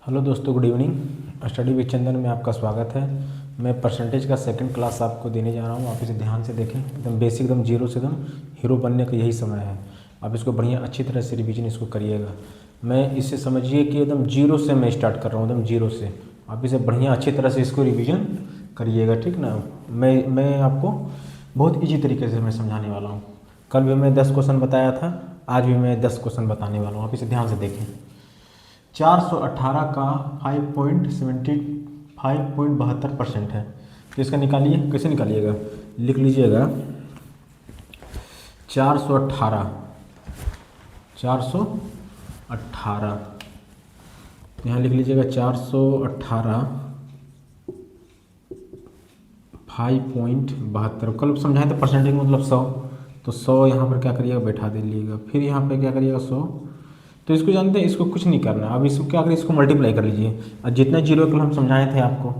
Hello दोस्तों, good evening. Study with चंदन में आपका स्वागत है। मैं परसेंटेज का सेकंड क्लास आपको देने जा रहा हूँ। आप इसे ध्यान से देखें। एकदम बेसिक, एकदम जीरो से एकदम हीरो बनने का यही समय है। आप इसको बढ़िया अच्छी तरह से रिवीजन इसको करिएगा। मैं इसे समझिए कि एकदम जीरो से मैं स्टार्ट कर रहा हूँ, एकदम जीरो से। आप इसे बढ़िया अच्छी तरह से इसको रिविज़न करिएगा, ठीक ना। मैं आपको बहुत ईजी तरीके से मैं समझाने वाला हूँ। कल भी मैं 10 क्वेश्चन बताया था, आज भी मैं 10 क्वेश्चन बताने वाला हूँ। आप इसे ध्यान से देखें। 418 का 5.72% है, तो इसका निकालिए। कैसे निकालिएगा, लिख लीजिएगा 418 तो यहाँ लिख लीजिएगा 418 5.72। कल समझाए तो परसेंटेज मतलब 100, तो 100 यहाँ पर क्या करिएगा, बैठा दीजिएगा। फिर यहाँ पे क्या करिएगा 100। तो इसको जानते हैं, इसको कुछ नहीं करना। अब इसको क्या करिए, इसको मल्टीप्लाई कर लीजिए। और जितने जीरो कल हम समझाए थे आपको,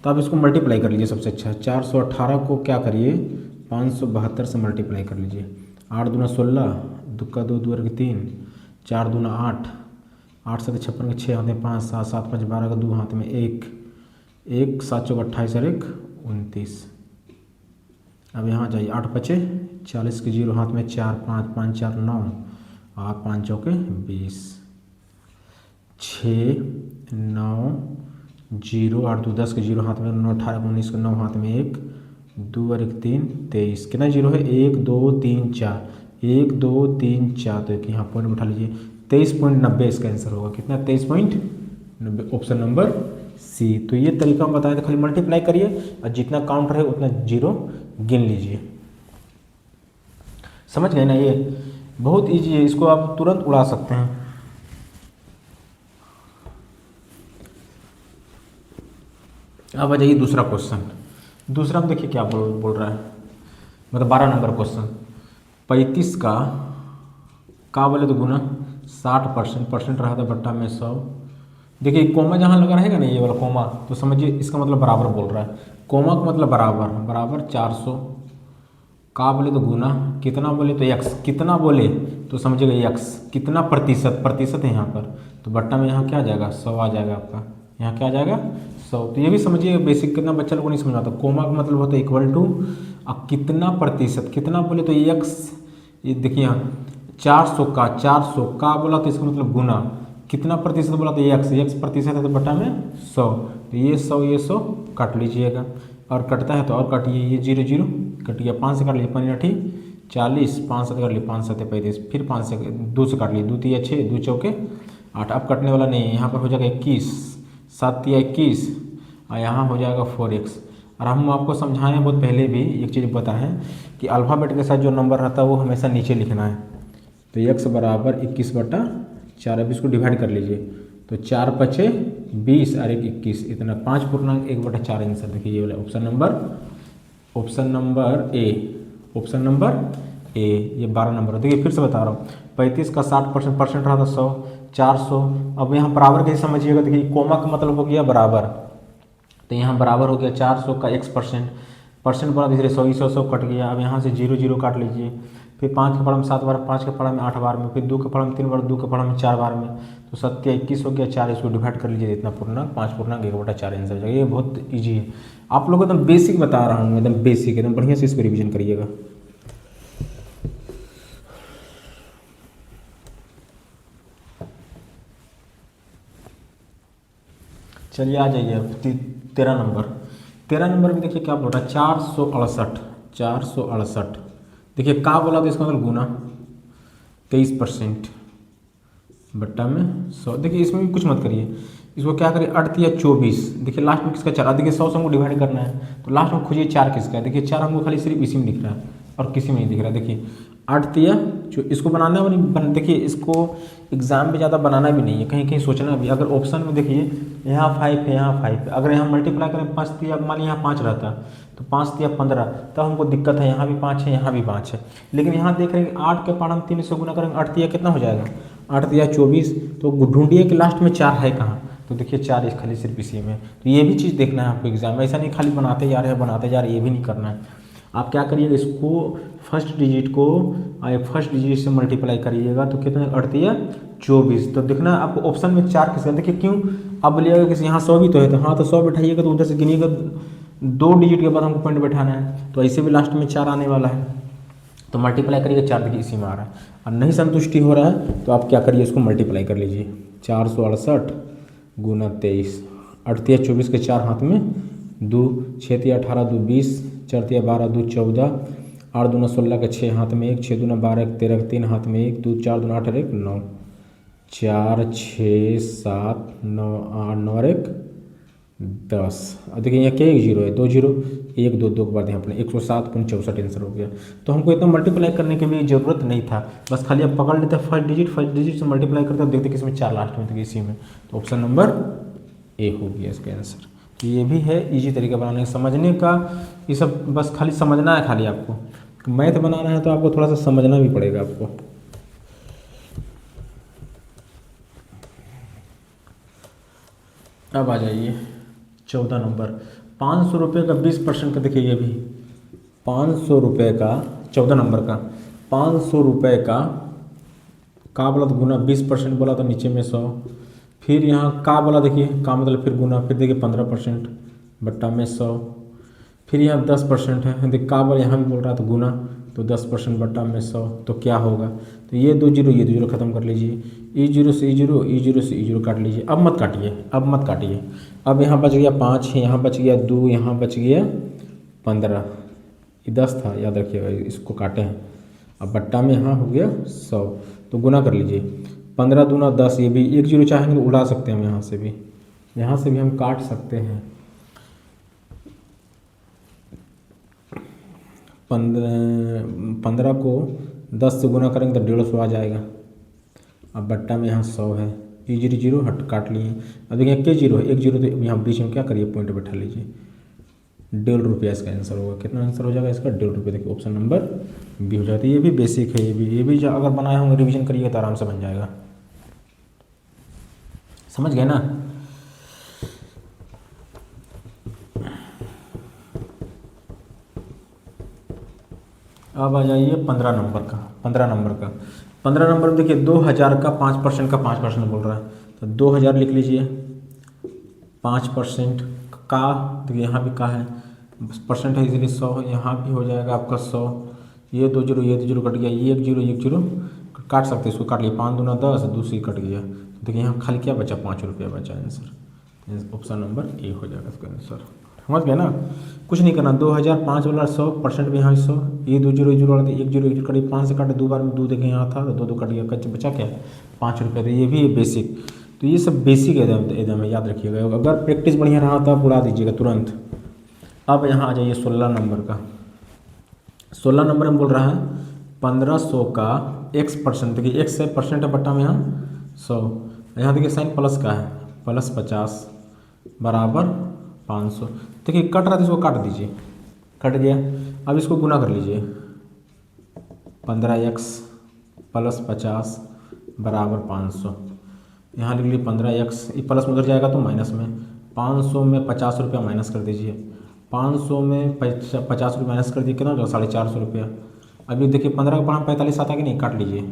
तो आप इसको मल्टीप्लाई कर लीजिए। सबसे अच्छा 418 को क्या करिए, 572 से मल्टीप्लाई कर लीजिए। 8 दूना 16, दो का 2, 2 वर्ग 3, 4 दूना 8, 8 7 56 के 6 हाथ में 5, 7 7 5 12 का 2 हाथ में 1, 1 7 चौक 28 और 1 29। अब यहाँ जाइए, 8 पचे 40 के 0 हाथ में 4, 5 5 4 9, 8 5 चौके 20, 6 9 0, 8 2 10 के 0 हाथ में 9, 18 19 के 9 हाथ में 1, 2 और 1 3 23। कितना जीरो है, 1 2 3 4, 1 2 3 4। तो एक यहाँ पॉइंट उठा लीजिए। 23.90 इसका आंसर होगा। कितना, 23.90, ऑप्शन नंबर सी। तो ये तरीका हम बताए थे, खाली मल्टीप्लाई करिए और जितना काउंट रहे उतना जीरो गिन लीजिए। समझ गए ना, ये बहुत इजी है, इसको आप तुरंत उड़ा सकते हैं। अब आ जाइए दूसरा क्वेश्चन। दूसरा में देखिए क्या बोल रहा है, मतलब 12 नंबर क्वेश्चन। 35 का बोले तो गुना 60%, परसेंट रहा था बट्टा में 100। देखिए कोमा जहाँ लगा रहेगा ना, ये वाला कोमा, तो समझिए इसका मतलब बराबर बोल रहा है। कोमा का मतलब बराबर, बराबर 400 का बोले तो गुना, कितना बोले तो x, कितना बोले तो समझिएगा x, कितना प्रतिशत, प्रतिशत है यहाँ पर, तो बट्टा में यहाँ क्या आ जाएगा, 100 आ जाएगा आपका। यहाँ क्या आ जाएगा, 100। तो ये भी समझिए बेसिक, कितना बच्चा लोगों को नहीं समझ आता। कोमा का मतलब होता है इक्वल टू, अब कितना प्रतिशत, कितना बोले तो x, ये देखिए यहाँ 400 का बोला तो इसका मतलब गुना, कितना प्रतिशत बोला तो x प्रतिशत है तो बटा में 100। तो ये 100 ये 100 काट लीजिएगा, और कटता है तो और काटिए। ये 0 0 कट गया, 5 से काट लीजिए, 5 8 40, 5 7 काट लिए, 5 7 35, फिर 5 से 2 से काट लिए, 2 3 6, 2 चौके 8। अब कटने वाला नहीं है, यहाँ पर हो जाएगा 21, 7 3 21, और यहाँ हो जाएगा 4x। और हम आपको समझाएं बहुत पहले भी एक चीज़ बताएं कि अल्फ़ाबेट के साथ जो नंबर रहता है वो हमेशा नीचे लिखना है। तो x बराबर 21/4। अब इसको डिवाइड कर लीजिए, तो 4 पचे 20 और 1 21, इतना 5.1/4 आंसर। देखिए ये वाला ऑप्शन नंबर ए, ये 12 नंबर। देखिए फिर से बता रहा हूँ, 35 का 60%, परसेंट रहा था 100, 400। अब यहाँ बराबर कैसे समझिएगा, देखिए कोमा का मतलब हो गया बराबर, तो यहाँ बराबर हो गया 400 का x%, परसेंट बना धीरे 100 100 कट गया। अब यहाँ से 0 0 काट लीजिए, फिर 5 के पढ़ा में 7 बार, 5 के पढ़ा में 8 बार में, फिर 2 के पढ़ा में 3 बार, 2 के पढ़ा में 4 बार में, तो 7 21 हो गया। 4 इसको डिवाइड कर लीजिए, इतना पूर्णांक 5.1/4 आंसर हो जाएगा। ये बहुत ईजी है, आप लोग एकदम बेसिक बता रहा हूँ, एकदम बेसिक, एकदम बढ़िया से इसको रिविजन करिएगा। चलिए आ जाइए अब 13 नंबर में देखिए क्या बोल रहा है, 468। देखिए का बोला तो इसका मतलब गुना 23% बट्टा में 100। देखिए इसमें भी कुछ मत करिए, इसको क्या करिए 8 या 24। देखिए लास्ट में किसका 4, देखिए 100 से हमको डिवाइड करना है, तो लास्ट में खोजिए 4 किसका है। देखिए 4 हमको खाली सिर्फ इसी में दिख रहा है और किसी में नहीं दिख रहा है। देखिए 8 या जो इसको बनाना है, देखिए इसको एग्जाम में ज़्यादा बनाना भी नहीं है, कहीं कहीं सोचना भी। अगर ऑप्शन में देखिए यहाँ 5 है, यहाँ 5 है, अगर यहाँ मल्टीप्लाई करें 5 तिया, मान लीजिए यहाँ 5 रहता तो 5 तिया 15, तब हमको दिक्कत है। यहाँ भी 5 है, यहाँ भी 5 है, लेकिन यहाँ देख रहे हैं 8 के पार हम 3 से गुना करेंगे, 8 तिया कितना हो जाएगा, 8 तिया 24। तो ढूंढिए कि लास्ट में 4 है कहाँ, तो देखिए 4 इस खाली सिर्फ इसी में। तो ये भी चीज़ देखना है आपको एग्जाम में, ऐसा नहीं खाली बनाते जा रहे हैं बनाते जा रहे हैं, ये भी नहीं करना है। आप क्या करिएगा, इसको फर्स्ट डिजिट से मल्टीप्लाई करिएगा, तो कितना 8 या 24। तो देखना आपको ऑप्शन में 4 किसका, देखिए क्यों, अब बोलिएगा कि यहाँ 100 भी तो है, तो हाँ तो 100 बैठाइएगा, तो उधर से गिनिएगा 2 डिजिट के बाद हमको पॉइंट बैठाना है, तो ऐसे भी लास्ट में 4 आने वाला है, तो मल्टीप्लाई करिएगा 4, देखिए इसी में आ रहा है। और नहीं संतुष्टि हो रहा है तो आप क्या करिए, इसको मल्टीप्लाई कर लीजिए, 468 गुना 23, 38 24 के 4 हाथ में 2, 6 तिया 18 2 20, 4 तिया 12 2 14, 8 दूना 16 के 6 हाथ में 1, 6 दूना 12 1 13 3 हाथ में 1, 2 4 दूना 8 और 1 9, 4 6 7 9 8 9 और 1 10। अब देखिए यहाँ क्या 1 जीरो है, 2 जीरो 1 2 2 के बाद यहाँ अपने 107 पूर्ण 64 आंसर हो गया। तो हमको इतना मल्टीप्लाई करने की भी जरूरत नहीं था, बस खाली आप पकड़ लेते फर्स्ट डिजिट से मल्टीप्लाई करते, देखते किसमें 4 लास्ट में, तो इसी में, तो ऑप्शन नंबर ए हो गया इसका आंसर। तो ये भी है इजी तरीका बनाने समझने का, ये सब बस खाली समझना है, खाली आपको मैथ बनाना है तो आपको थोड़ा सा समझना भी पड़ेगा आपको। अब आ जाइए 14 नंबर, 500 रुपये का 20% का, देखिए ये भी 500 रुपये का 14 नंबर का 500 रुपये का बोला तो गुना 20% बोला तो नीचे में 100, फिर यहाँ का बोला, देखिए का मतलब फिर गुना, फिर देखिए 15% बट्टा में 100, फिर यहाँ 10% है, देखिए का बोला यहाँ भी बोल रहा तो गुना, तो 10% बट्टा में 100, तो क्या होगा, तो ये 2 जीरो ये 2 जीरो खत्म कर लीजिए, ई जीरो से ई जीरो ई जीरो से ई जीरो काट लीजिए, अब मत काटिए, अब यहाँ बच गया 5, यहाँ बच गया 2, यहाँ बच गया 15, ये 10 था याद रखिएगा, इसको काटे हैं, अब बट्टा में यहाँ हो गया 100, तो गुना कर लीजिए, 15 दूना 10, ये भी 1 जीरो चाहेंगे तो उड़ा सकते हैं हम, यहाँ से भी हम काट सकते हैं, 15 को 10 से गुना करेंगे तो 150 आ जाएगा, अब बट्टा में यहाँ 100 है, ई जीरो जीरो हट काट लिए, अब देखिए क्या जीरो है, 1 जीरो, तो यहाँ बीच में क्या करिए पॉइंट बैठा लीजिए, 1.5 रुपया इसका आंसर होगा, कितना आंसर हो जाएगा इसका 1.5 रुपये, देखिए ऑप्शन नंबर बी हो जाता है। ये भी बेसिक है, ये भी अगर बनाए होंगे रिवीजन करिएगा तो आराम से बन जाएगा, समझ गए ना। अब आ जाइए 15 नंबर में देखिए 2000 का 5% का 5% बोल रहा है, तो 2000 लिख लीजिए, 5% का, देखिए यहाँ भी का है, परसेंट है इसीलिए 100, यहाँ भी हो जाएगा आपका 100, ये 2 जीरो कट गया, ये 1 जीरो काट सकते हैं, इसको काट लिया, 5 दूना 10, दूसरी कट गया, तो देखिए यहाँ खाली क्या बचा, 5 रुपया बचा आंसर, ऑप्शन नंबर ए हो जाएगा इसका आंसर, समझ गए ना, कुछ नहीं करना, 2005 वाला 100% भी यहाँ 100, ये 2 जीरो वाला 1 जीरो कट, 5 से काटे 2 बार में 2, देखें यहाँ था तो 2 कट गया, कच्चे बचा क्या 5 रुपये, तो ये भी है बेसिक, तो ये सब बेसिक एकदम याद रखिएगा, अगर प्रैक्टिस बढ़िया रहा तो आप उड़ा दीजिएगा तुरंत। अब यहाँ आ जाइए 16 नंबर का, 16 नंबर में बोल रहा है 1500 का x%, देखिए x है परसेंट है बट्टा में यहाँ 100, यहाँ देखिए साइन प्लस का है, प्लस 50 बराबर 500, देखिए कट रहा था इसको काट दीजिए, कट गया, अब इसको गुना कर लीजिए, 15x प्लस 50 बराबर 500, यहाँ लिख लीजिए 15x, ये प्लस में उधर जाएगा तो माइनस में, 500 में 50 रुपया माइनस कर दीजिए, 500 में 50 रुपये माइनस कर दिए, कितना हो जाएगा 450 रुपया। अभी देखिए 15 का पढ़ा 45 आता कि नहीं, काट लीजिए,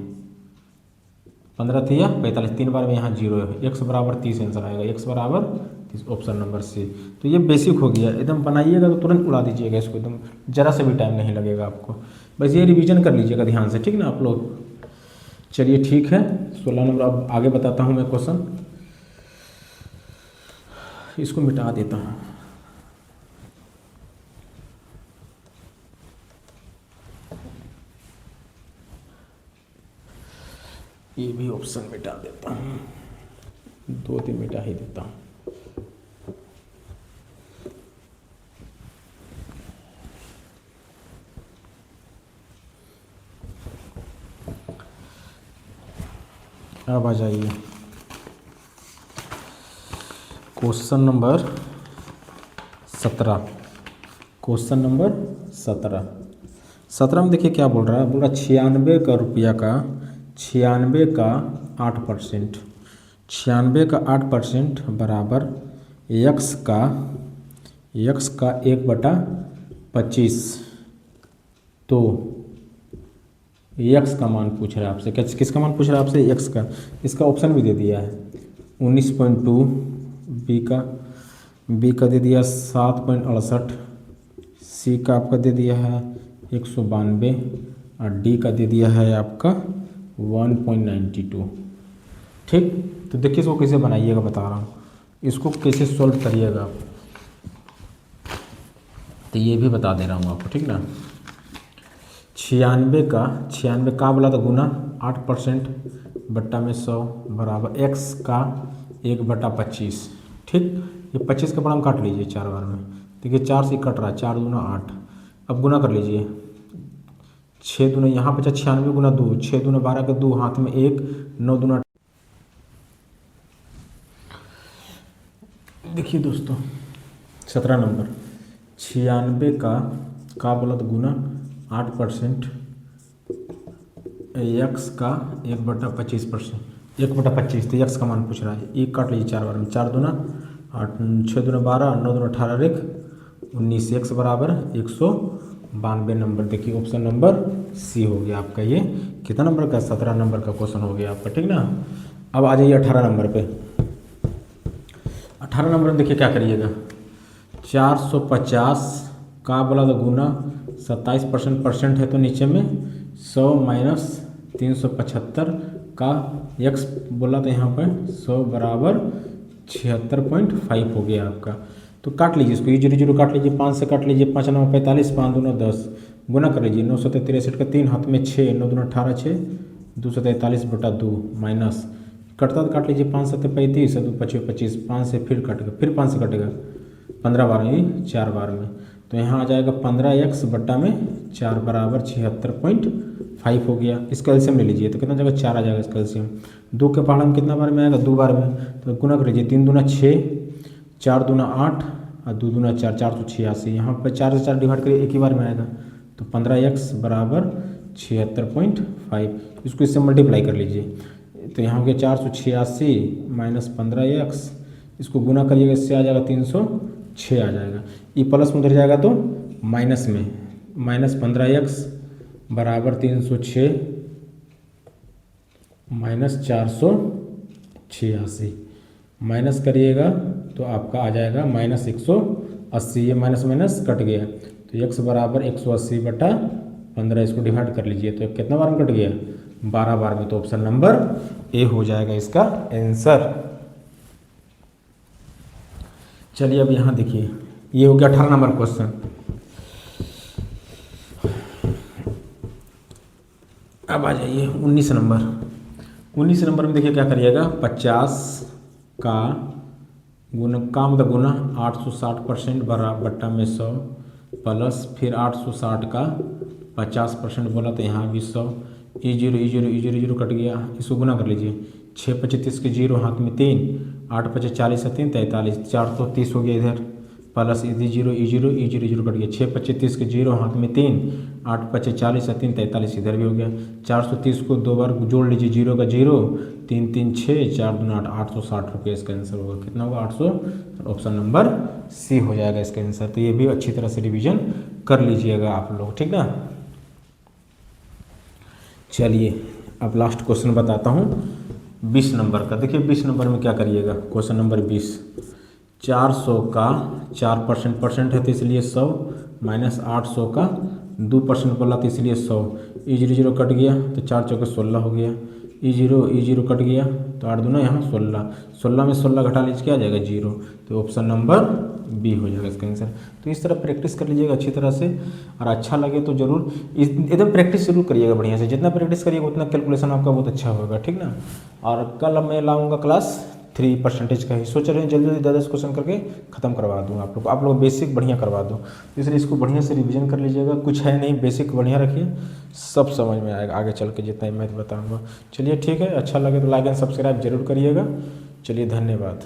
15 थी या 45, 3 बार में यहाँ जीरो है, x बराबर 30 आंसर आएगा, x बराबर 30, ऑप्शन नंबर सी। तो ये बेसिक हो गया, एकदम बनाइएगा तो तुरंत उड़ा दीजिएगा इसको, एकदम जरा से भी टाइम नहीं लगेगा आपको, बस ये रिवीजन कर लीजिएगा ध्यान से, ठीक ना आप लोग। चलिए ठीक है, 16 नंबर अब आगे बताता हूँ मैं क्वेश्चन, इसको मिटा देता हूँ, ये भी ऑप्शन मिटा देता हूँ, 2-3 मिटा ही देता हूँ। अब आ जाइए क्वेश्चन नंबर 17, क्वेश्चन नंबर 17 में देखिए क्या बोल रहा है, बोल रहा 96 का रुपया का 96 का 8%, 96 का 8% बराबर x का 1/25, तो एक्स का मान पूछ रहा है आपसे, किसका मान पूछ रहा है आपसे, एक्स का। इसका ऑप्शन भी दे दिया है 19.2, बी का दे दिया 7.68, सी का आपका दे दिया है 192 और डी का दे दिया है आपका 1.92। ठीक, तो देखिए इसको कैसे बनाइएगा बता रहा हूँ, इसको कैसे सॉल्व करिएगा आप, तो ये भी बता दे रहा हूँ आपको, ठीक ना। 96 का बोला था गुना 8% बट्टा में 100 बराबर एक्स का 1/25। ठीक, ये 25 का बड़ा हम काट लीजिए 4 बार में, देखिए 4 से कट रहा है, 4 दूना 8। अब गुना कर लीजिए, 6 दूना यहाँ बचा 96 गुना 2, 6 दूना 12 का 2 हाथ में 1, 9 दूना। देखिए दोस्तों 17 नंबर 96 का बोला तो गुना 8% एक्स का 1/25%, 1/25, तो एक्स का मान पूछ रहा है। एक काट लीजिए 4 बार में, 4 दूना 8, 6 दूना 12, 9 दूना 18, 19, एक्स बराबर 192 नंबर। देखिए ऑप्शन नंबर सी हो गया आपका। ये कितना नंबर का, 17 नंबर का क्वेश्चन हो गया आपका, ठीक ना। अब आ जाइए 18 नंबर पे। 18 नंबर में देखिए क्या करिएगा, 450 का बोला तो गुना 27% है तो नीचे में 100 माइनस 375 का एक्स बोला तो यहाँ पर 100 बराबर 76.5 हो गया आपका। तो काट लीजिए इसको, ये 0 0 काट लीजिए, 5 से काट लीजिए, 5 9 45, 5 दूना 10, गुना कर लीजिए 963 का 3 हाथ में 6, 9 दूना 18, 6 243/2 माइनस कटता तो काट लीजिए, 5 7 35, 2 5 25, 5 से फिर कटेगा, फिर 5 से कटेगा 15 बार में, 4 बार में, तो यहाँ आ जाएगा 15x बट्टा में 4 बराबर 76.5 हो गया। इसका एलसीएम ले लीजिए तो कितना जगह 4 आ जाएगा इसका एलसीएम। 2 के पहाड़ में कितना बार में आएगा, 2 बार में, तो गुना कर लीजिए, 3 दूना 6, 4 दूना 8 और 2 दूना 4, 486। यहाँ पर 4 से 4 डिवाइड करिए, एक ही बार में आएगा, तो 15x बराबर 76.5। इसको इससे मल्टीप्लाई कर लीजिए, तो यहाँ हो गया 486 माइनस 15x, इसको गुना करिएगा, इससे आ जाएगा 306 आ जाएगा। ये प्लस में उधर जाएगा तो माइनस में, माइनस 15x बराबर 306 माइनस 486, माइनस करिएगा तो आपका आ जाएगा माइनस 180। ये माइनस माइनस कट गया, तो x बराबर 180/15, इसको डिवाइड कर लीजिए तो कितना बार में कट गया, 12 बार में, तो ऑप्शन नंबर ए हो जाएगा इसका आंसर। चलिए अब यहाँ देखिए, ये हो गया 18 नंबर क्वेश्चन। अब आ जाइए 19 नंबर। 19 नंबर में देखिए क्या करिएगा, 50 का गुना, काम का गुना 860% बट्टा में 100 प्लस फिर 860 का 50% बोला तो यहाँ भी 100, ई जीरो कट गया, इसको गुना कर लीजिए, 6 25 30 के 0 हाथ में 3, 8 5 40 3 43, 430 हो गया इधर, प्लस ई जीरो कट गया, 6 25 30 के 0 हाथ में 3, 8 5 40 3 43 इधर भी हो गया, 430 को 2 बार जोड़ लीजिए, 0 का 0, 3 3 6, 4 2 8, 860 रुपये इसका आंसर होगा। कितना होगा, 800, ऑप्शन नंबर सी हो जाएगा इसका आंसर। तो ये भी अच्छी तरह से रिवीजन कर लीजिएगा आप लोग, ठीक ना। चलिए अब लास्ट क्वेश्चन बताता हूँ 20 नंबर का। देखिए 20 नंबर में क्या करिएगा, क्वेश्चन नंबर 20, 400 का 4% है तो इसलिए 100 माइनस 800 का 2% बोला तो इसलिए 100, ई जीरो कट गया तो 4 चौके 16 हो गया, ई जीरो कट गया तो 8 दूना यहाँ 16, 16 में 16 घटा लीजिए क्या आ जाएगा 0, तो ऑप्शन नंबर बी हो जाएगा इसका आंसर। तो इस तरह प्रैक्टिस कर लीजिएगा अच्छी तरह से, और अच्छा लगे तो जरूर एकदम प्रैक्टिस जरूर करिएगा बढ़िया से, जितना प्रैक्टिस करिएगा उतना कैलकुलेशन आपका बहुत अच्छा होगा, ठीक ना। और कल मैं लाऊंगा क्लास 3% का ही, सोच रहे हैं जल्दी जल्दी 10 क्वेश्चन करके ख़त्म करवा दूँ आप लोग बेसिक बढ़िया करवा दूँ, इसलिए इसको बढ़िया से रिवीजन कर लीजिएगा। कुछ है नहीं, बेसिक बढ़िया रखिए, सब समझ में आएगा आगे चल के जितना मैं बताऊँगा। चलिए ठीक है, अच्छा लगे तो लाइक एंड सब्सक्राइब जरूर करिएगा। चलिए धन्यवाद।